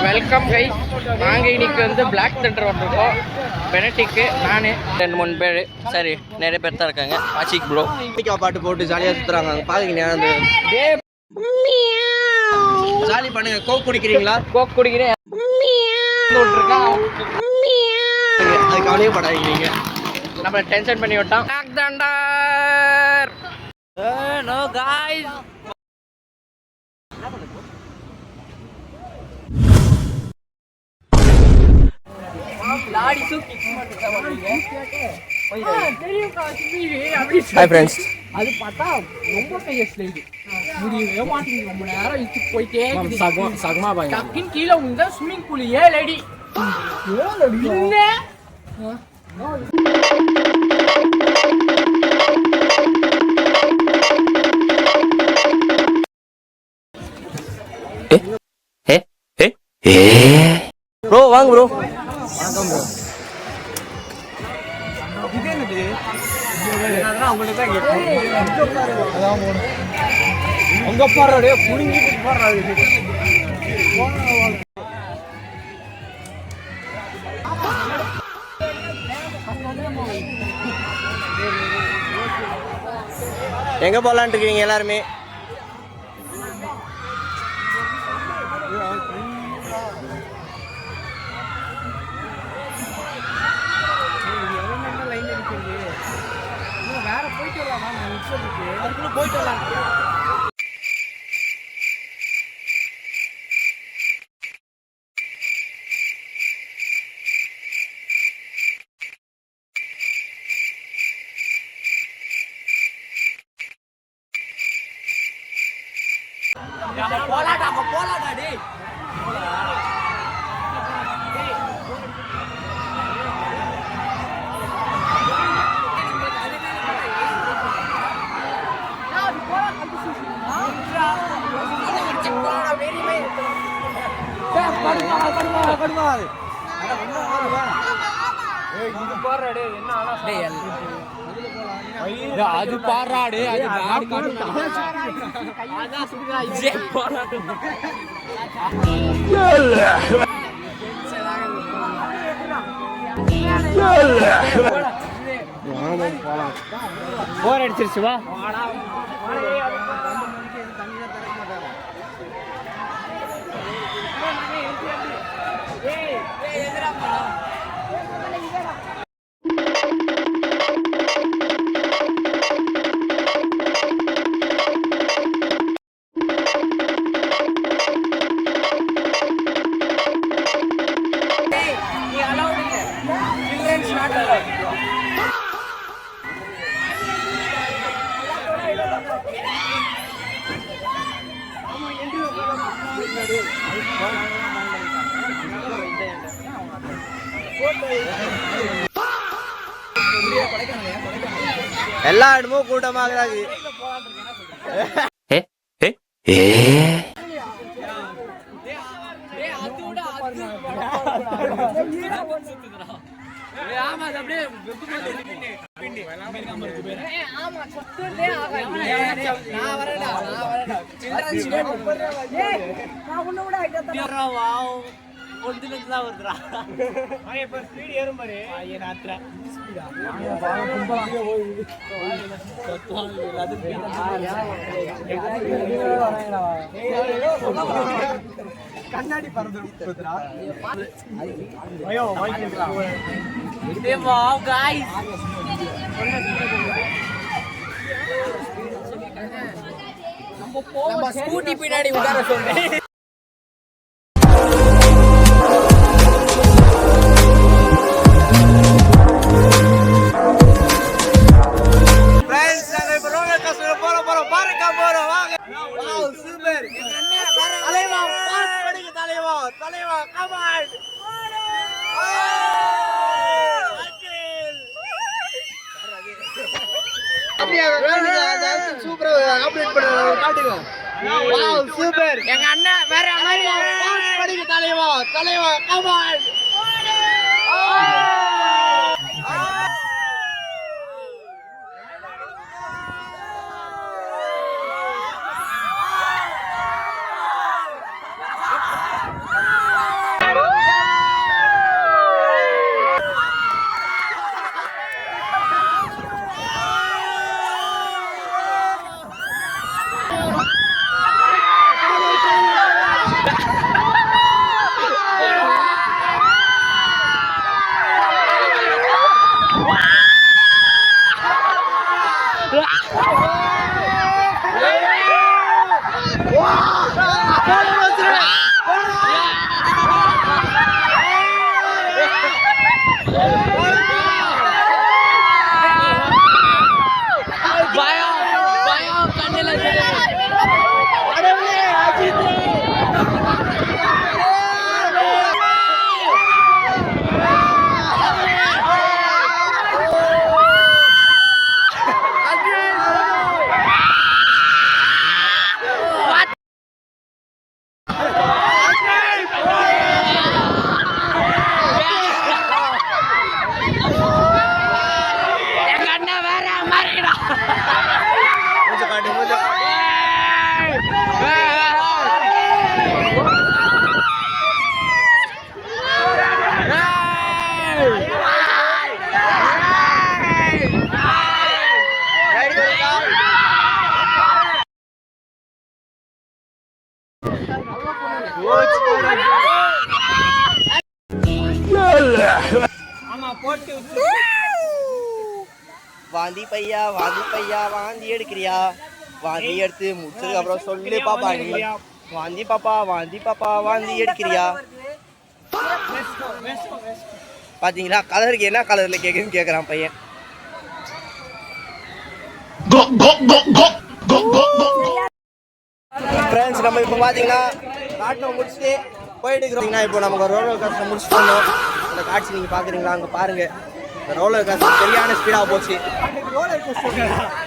Welcome கை. நாங்கள் இன்னைக்கு வந்து பிளாக் தண்டர் வந்துருக்கோம். பெனட்டிக்கு நான் 2-3 பேர், சரி நிறைய பேர் தான் இருக்காங்க. ஆஷிக் ப்ரோ பாட்டு போட்டு ஜாலியாக சுற்றுறாங்க. பாருங்க, ஜாலி பண்ணுங்க. கோக் குடிக்கிறீங்களா? கோக் குடிக்கிறேன். அது கவலையே படாதீங்க, நம்ம டென்ஷன் பண்ணி விட்டோம். Black thunder no guys. Hi friends. அது பார்த்தா ரொம்ப பெரிய ஸ்லைடு. முடியவே மாட்டேங்குது. ரொம்ப நேரம் இழுத்து போயிட்டே இருக்குது. சகமா பாய் டக்கின் கீழே உங்க ஸ்விமிங் பூல் 7 அடி. 7 அடி இல்ல. ப்ரோ வாங்க ப்ரோ. வணக்கம் ப்ரோ. இது என்னது? இதெல்லாம் உங்களுக்கு தான் கேட்கும். அதான் போணும். உங்க பாறடே புடிங்கிட்டு பாறடா. எங்க போலான்னு இருக்கீங்க எல்லாருமே? வேற போயிட்டு வரலாம். போயிட்டு வரலாம். போலாடா டேய். அது பாடுறாடே. போர் அடிச்சிருச்சு. வா எல்லா இடமும் கூட்டமாக தான் இருக்கு. கண்ணாடி நம்ம ஸ்கூட்டி பின்னாடி உட்கார சொல்றேன். தலைவா, come on. சூப்பர் எங்க அண்ணன் வேற மாதிரி தலைவா கமான் வாந்தி பையா வாந்தி எடுக்கிறியா வாந்தி எடுத்து முடிச்சதுக்கு அப்புறம் சொல்லு பாப்பா நீ வாந்தி பாப்பா வாந்தி எடுக்கிறியா பாத்தீங்களா கலருக்கு என்ன கலர்ல கேக்குன்னு கேக்குறான் பையன் ஃப்ரெண்ட்ஸ் நம்ம இப்போ பார்த்தீங்கன்னா காட்டை முடிச்சுட்டு போயிட்டு இருக்கிறோம்னா இப்போ நமக்கு ரோலர் கோஸ்டர் முடிச்சுட்டு வந்தோம் அந்த காட்சி நீங்கள் பார்க்குறீங்களா அங்கே பாருங்கள் இந்த ரோலர் கோஸ்டர் சரியான ஸ்பீடாக போச்சு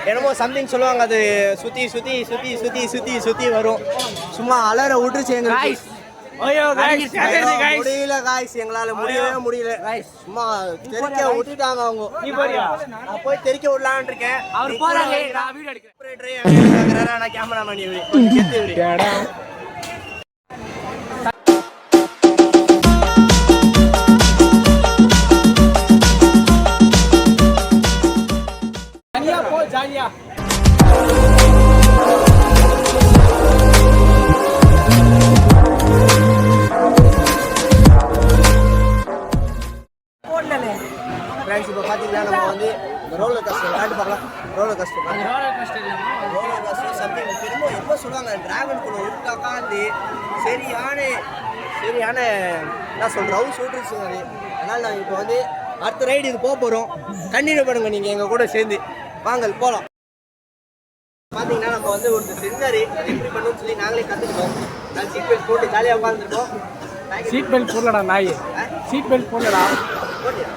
என்னமோ சம்திங் சொல்லுவாங்க அது சுற்றி சுற்றி சுற்றி சுற்றி சுற்றி சுற்றி வரும் சும்மா அலற விட்டுருச்சு எங்களுக்கு முடியல காய்ஸ் எங்களால முடியல சும்மா தெரிக்க விட்டுட்டாங்க அவங்க நான் போய் தெரிக்க விடலான்னு இருக்கேன் அவர் போறாங்க நான் வீடியோ எடுக்கிறேன் நான் கேமராமேன் இவரு ஜாலியா போ ஜாலியா ஃப்ரெண்ட்ஸ் இப்போ பார்த்தீங்கன்னா நம்ம வந்து இந்த ரோலர் கோஸ்டர் விளையாட்டு பார்க்கலாம் ரோலர் கோஸ்டர் சம்திங் திரும்ப எப்போ சொல்லுவாங்க டிராகன் கூட உட்காந்து சரியான என்ன சொல்கிறோம் ரவுஸ் விட்டுருச்சுங்க அது அதனால் நாங்கள் இப்போ வந்து அடுத்த ரைடு இது போக போகிறோம் கண்டினியூ பண்ணுங்க நீங்கள் எங்கள் கூட சேர்ந்து வாங்கல் போகலாம் பார்த்தீங்கன்னா நம்ம வந்து ஒரு சென்சாரி அது எப்படி பண்ணணும்னு சொல்லி நாங்களே கற்றுக்கிட்டோம் நான் சீட் பெல்ட் போட்டு ஜாலியாக உட்காந்துருக்கோம் சீட் பெல்ட் போடலடா நாய் சீட் பெல்ட் போடலடா போட்டியா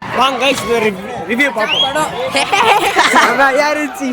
வாங்க गाइस ரிவ்யூ பாப்போம் படம் யாருச்சு